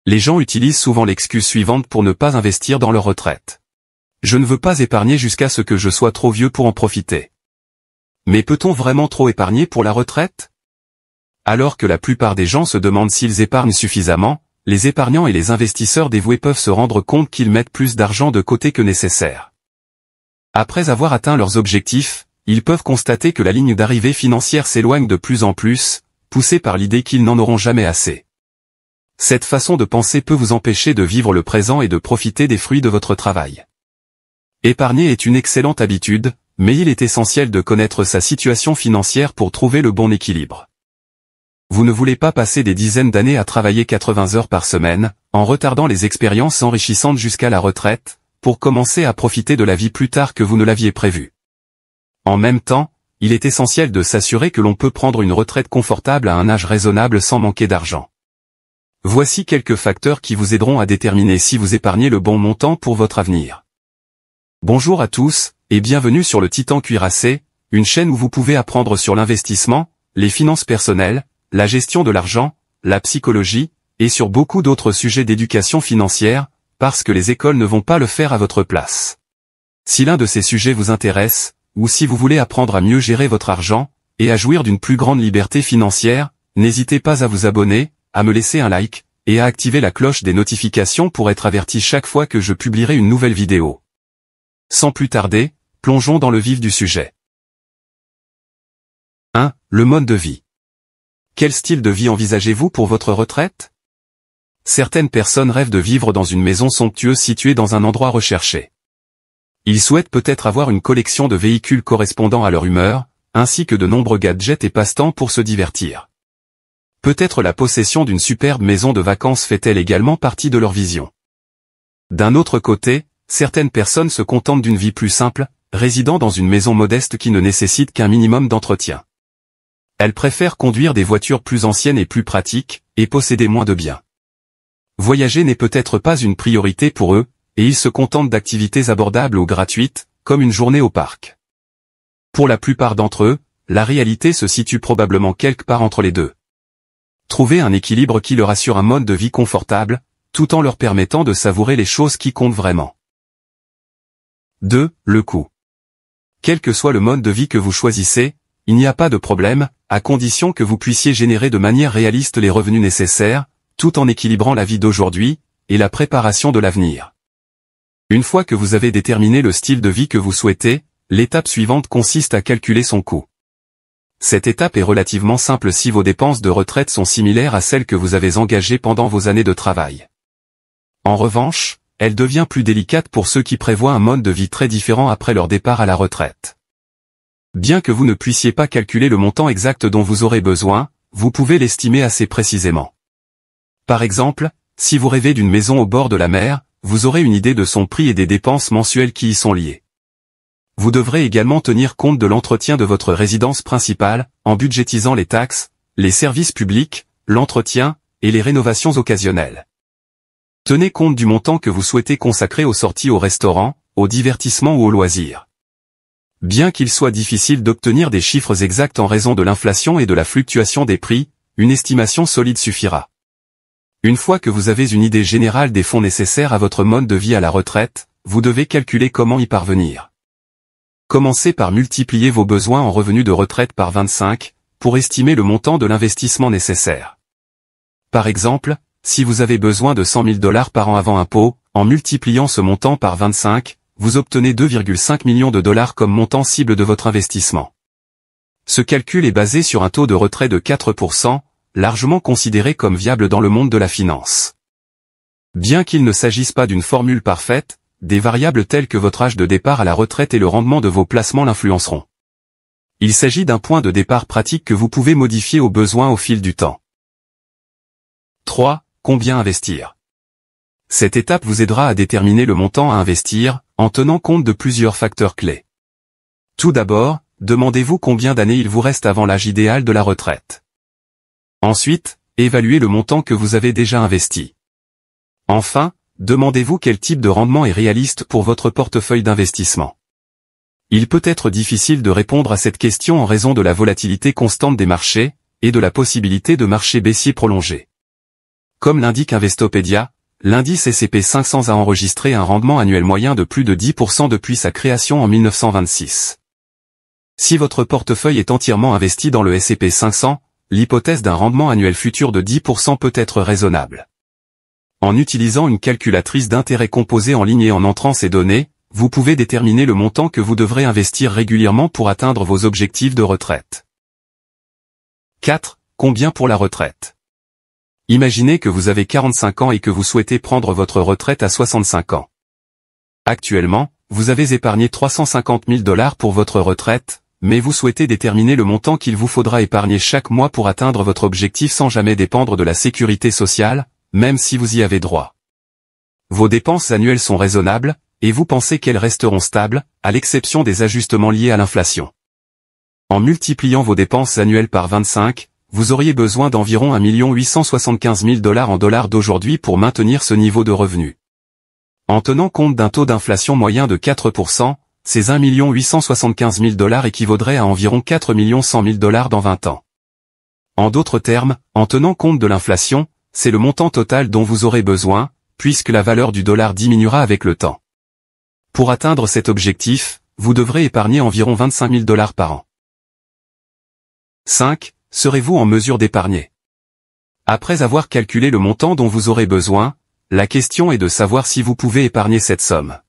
Les gens utilisent souvent l'excuse suivante pour ne pas investir dans leur retraite. Je ne veux pas épargner jusqu'à ce que je sois trop vieux pour en profiter. Mais peut-on vraiment trop épargner pour la retraite? Alors que la plupart des gens se demandent s'ils épargnent suffisamment, les épargnants et les investisseurs dévoués peuvent se rendre compte qu'ils mettent plus d'argent de côté que nécessaire. Après avoir atteint leurs objectifs, ils peuvent constater que la ligne d'arrivée financière s'éloigne de plus en plus, poussés par l'idée qu'ils n'en auront jamais assez. Cette façon de penser peut vous empêcher de vivre le présent et de profiter des fruits de votre travail. Épargner est une excellente habitude, mais il est essentiel de connaître sa situation financière pour trouver le bon équilibre. Vous ne voulez pas passer des dizaines d'années à travailler 80 heures par semaine, en retardant les expériences enrichissantes jusqu'à la retraite, pour commencer à profiter de la vie plus tard que vous ne l'aviez prévu. En même temps, il est essentiel de s'assurer que l'on peut prendre une retraite confortable à un âge raisonnable sans manquer d'argent. Voici quelques facteurs qui vous aideront à déterminer si vous épargnez le bon montant pour votre avenir. Bonjour à tous, et bienvenue sur le Titan Cuirassé, une chaîne où vous pouvez apprendre sur l'investissement, les finances personnelles, la gestion de l'argent, la psychologie, et sur beaucoup d'autres sujets d'éducation financière, parce que les écoles ne vont pas le faire à votre place. Si l'un de ces sujets vous intéresse, ou si vous voulez apprendre à mieux gérer votre argent, et à jouir d'une plus grande liberté financière, n'hésitez pas à vous abonner, à me laisser un like, et à activer la cloche des notifications pour être averti chaque fois que je publierai une nouvelle vidéo. Sans plus tarder, plongeons dans le vif du sujet. 1. Le mode de vie. Quel style de vie envisagez-vous pour votre retraite? Certaines personnes rêvent de vivre dans une maison somptueuse située dans un endroit recherché. Ils souhaitent peut-être avoir une collection de véhicules correspondant à leur humeur, ainsi que de nombreux gadgets et passe-temps pour se divertir. Peut-être la possession d'une superbe maison de vacances fait-elle également partie de leur vision. D'un autre côté, certaines personnes se contentent d'une vie plus simple, résidant dans une maison modeste qui ne nécessite qu'un minimum d'entretien. Elles préfèrent conduire des voitures plus anciennes et plus pratiques, et posséder moins de biens. Voyager n'est peut-être pas une priorité pour eux, et ils se contentent d'activités abordables ou gratuites, comme une journée au parc. Pour la plupart d'entre eux, la réalité se situe probablement quelque part entre les deux. Trouver un équilibre qui leur assure un mode de vie confortable, tout en leur permettant de savourer les choses qui comptent vraiment. 2. Le coût. Quel que soit le mode de vie que vous choisissez, il n'y a pas de problème, à condition que vous puissiez générer de manière réaliste les revenus nécessaires, tout en équilibrant la vie d'aujourd'hui, et la préparation de l'avenir. Une fois que vous avez déterminé le style de vie que vous souhaitez, l'étape suivante consiste à calculer son coût. Cette étape est relativement simple si vos dépenses de retraite sont similaires à celles que vous avez engagées pendant vos années de travail. En revanche, elle devient plus délicate pour ceux qui prévoient un mode de vie très différent après leur départ à la retraite. Bien que vous ne puissiez pas calculer le montant exact dont vous aurez besoin, vous pouvez l'estimer assez précisément. Par exemple, si vous rêvez d'une maison au bord de la mer, vous aurez une idée de son prix et des dépenses mensuelles qui y sont liées. Vous devrez également tenir compte de l'entretien de votre résidence principale, en budgétisant les taxes, les services publics, l'entretien, et les rénovations occasionnelles. Tenez compte du montant que vous souhaitez consacrer aux sorties au restaurant, au divertissement ou aux loisirs. Bien qu'il soit difficile d'obtenir des chiffres exacts en raison de l'inflation et de la fluctuation des prix, une estimation solide suffira. Une fois que vous avez une idée générale des fonds nécessaires à votre mode de vie à la retraite, vous devez calculer comment y parvenir. Commencez par multiplier vos besoins en revenus de retraite par 25, pour estimer le montant de l'investissement nécessaire. Par exemple, si vous avez besoin de 100 000 $ par an avant impôt, en multipliant ce montant par 25, vous obtenez 2,5 millions de dollars comme montant cible de votre investissement. Ce calcul est basé sur un taux de retrait de 4%, largement considéré comme viable dans le monde de la finance. Bien qu'il ne s'agisse pas d'une formule parfaite, des variables telles que votre âge de départ à la retraite et le rendement de vos placements l'influenceront. Il s'agit d'un point de départ pratique que vous pouvez modifier au besoin au fil du temps. 3. Combien investir? Cette étape vous aidera à déterminer le montant à investir, en tenant compte de plusieurs facteurs clés. Tout d'abord, demandez-vous combien d'années il vous reste avant l'âge idéal de la retraite. Ensuite, évaluez le montant que vous avez déjà investi. Enfin, demandez-vous quel type de rendement est réaliste pour votre portefeuille d'investissement. Il peut être difficile de répondre à cette question en raison de la volatilité constante des marchés, et de la possibilité de marchés baissiers prolongés. Comme l'indique Investopedia, l'indice S&P 500 a enregistré un rendement annuel moyen de plus de 10% depuis sa création en 1926. Si votre portefeuille est entièrement investi dans le S&P 500, l'hypothèse d'un rendement annuel futur de 10% peut être raisonnable. En utilisant une calculatrice d'intérêt composée en ligne et en entrant ces données, vous pouvez déterminer le montant que vous devrez investir régulièrement pour atteindre vos objectifs de retraite. 4. Combien pour la retraite? Imaginez que vous avez 45 ans et que vous souhaitez prendre votre retraite à 65 ans. Actuellement, vous avez épargné 350 000 $ pour votre retraite, mais vous souhaitez déterminer le montant qu'il vous faudra épargner chaque mois pour atteindre votre objectif sans jamais dépendre de la sécurité sociale, même si vous y avez droit. Vos dépenses annuelles sont raisonnables, et vous pensez qu'elles resteront stables, à l'exception des ajustements liés à l'inflation. En multipliant vos dépenses annuelles par 25, vous auriez besoin d'environ 1 875 000 $ en dollars d'aujourd'hui pour maintenir ce niveau de revenu. En tenant compte d'un taux d'inflation moyen de 4%, ces 1 875 000 $ équivaudraient à environ 4 100 000 $ dans 20 ans. En d'autres termes, en tenant compte de l'inflation, c'est le montant total dont vous aurez besoin, puisque la valeur du dollar diminuera avec le temps. Pour atteindre cet objectif, vous devrez épargner environ 25 000 $ par an. 5. Serez-vous en mesure d'épargner? Après avoir calculé le montant dont vous aurez besoin, la question est de savoir si vous pouvez épargner cette somme.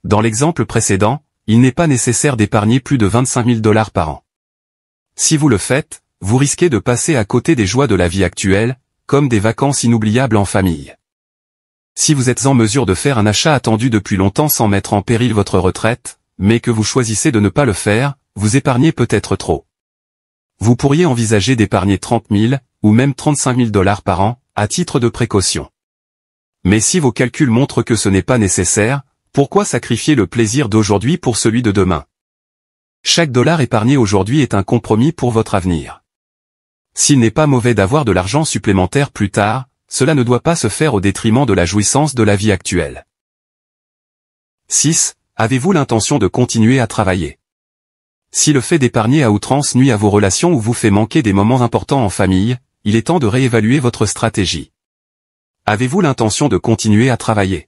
Dans l'exemple précédent, il n'est pas nécessaire d'épargner plus de 25 000 $ par an. Si vous le faites, vous risquez de passer à côté des joies de la vie actuelle, comme des vacances inoubliables en famille. Si vous êtes en mesure de faire un achat attendu depuis longtemps sans mettre en péril votre retraite, mais que vous choisissez de ne pas le faire, vous épargnez peut-être trop. Vous pourriez envisager d'épargner 30 000, ou même 35 000 $ par an, à titre de précaution. Mais si vos calculs montrent que ce n'est pas nécessaire, pourquoi sacrifier le plaisir d'aujourd'hui pour celui de demain? Chaque dollar épargné aujourd'hui est un compromis pour votre avenir. S'il n'est pas mauvais d'avoir de l'argent supplémentaire plus tard, cela ne doit pas se faire au détriment de la jouissance de la vie actuelle. 6. Avez-vous l'intention de continuer à travailler? Si le fait d'épargner à outrance nuit à vos relations ou vous fait manquer des moments importants en famille, il est temps de réévaluer votre stratégie. Avez-vous l'intention de continuer à travailler?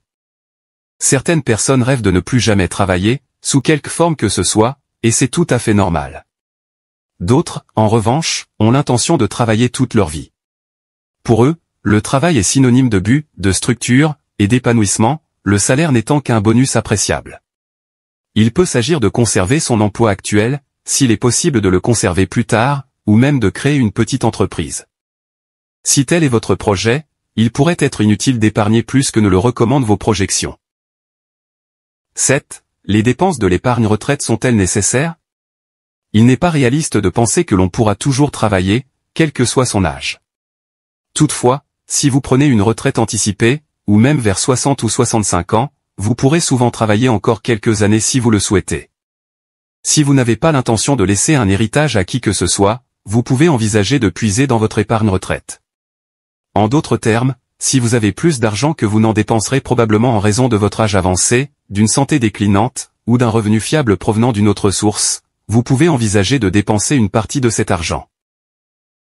Certaines personnes rêvent de ne plus jamais travailler, sous quelque forme que ce soit, et c'est tout à fait normal. D'autres, en revanche, ont l'intention de travailler toute leur vie. Pour eux, le travail est synonyme de but, de structure, et d'épanouissement, le salaire n'étant qu'un bonus appréciable. Il peut s'agir de conserver son emploi actuel, s'il est possible de le conserver plus tard, ou même de créer une petite entreprise. Si tel est votre projet, il pourrait être inutile d'épargner plus que ne le recommandent vos projections. 7. Les dépenses de l'épargne retraite sont-elles nécessaires? Il n'est pas réaliste de penser que l'on pourra toujours travailler, quel que soit son âge. Toutefois, si vous prenez une retraite anticipée, ou même vers 60 ou 65 ans, vous pourrez souvent travailler encore quelques années si vous le souhaitez. Si vous n'avez pas l'intention de laisser un héritage à qui que ce soit, vous pouvez envisager de puiser dans votre épargne retraite. En d'autres termes, si vous avez plus d'argent que vous n'en dépenserez probablement en raison de votre âge avancé, d'une santé déclinante, ou d'un revenu fiable provenant d'une autre source, vous pouvez envisager de dépenser une partie de cet argent.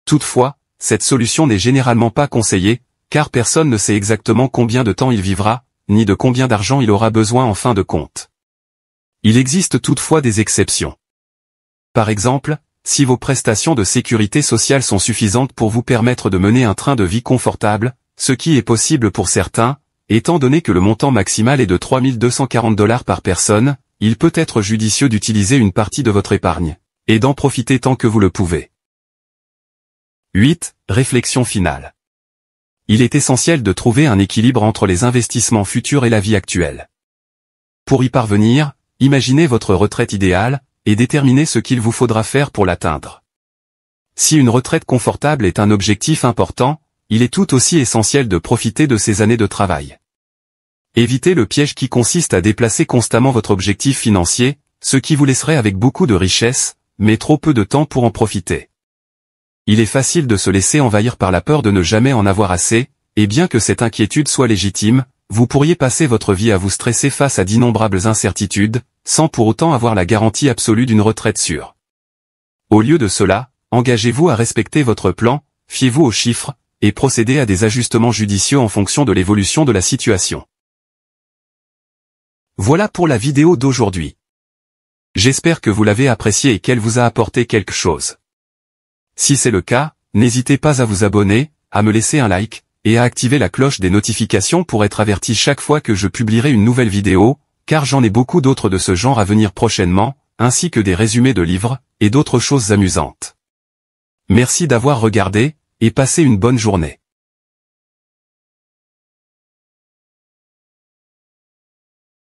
Toutefois, cette solution n'est généralement pas conseillée, car personne ne sait exactement combien de temps il vivra, ni de combien d'argent il aura besoin en fin de compte. Il existe toutefois des exceptions. Par exemple, si vos prestations de sécurité sociale sont suffisantes pour vous permettre de mener un train de vie confortable, ce qui est possible pour certains, étant donné que le montant maximal est de 3 240 $ par personne, il peut être judicieux d'utiliser une partie de votre épargne, et d'en profiter tant que vous le pouvez. 8. Réflexion finale. Il est essentiel de trouver un équilibre entre les investissements futurs et la vie actuelle. Pour y parvenir, imaginez votre retraite idéale, et déterminez ce qu'il vous faudra faire pour l'atteindre. Si une retraite confortable est un objectif important, il est tout aussi essentiel de profiter de ces années de travail. Évitez le piège qui consiste à déplacer constamment votre objectif financier, ce qui vous laisserait avec beaucoup de richesse, mais trop peu de temps pour en profiter. Il est facile de se laisser envahir par la peur de ne jamais en avoir assez, et bien que cette inquiétude soit légitime, vous pourriez passer votre vie à vous stresser face à d'innombrables incertitudes, sans pour autant avoir la garantie absolue d'une retraite sûre. Au lieu de cela, engagez-vous à respecter votre plan, fiez-vous aux chiffres, et procéder à des ajustements judicieux en fonction de l'évolution de la situation. Voilà pour la vidéo d'aujourd'hui. J'espère que vous l'avez appréciée et qu'elle vous a apporté quelque chose. Si c'est le cas, n'hésitez pas à vous abonner, à me laisser un like, et à activer la cloche des notifications pour être averti chaque fois que je publierai une nouvelle vidéo, car j'en ai beaucoup d'autres de ce genre à venir prochainement, ainsi que des résumés de livres, et d'autres choses amusantes. Merci d'avoir regardé, et passez une bonne journée.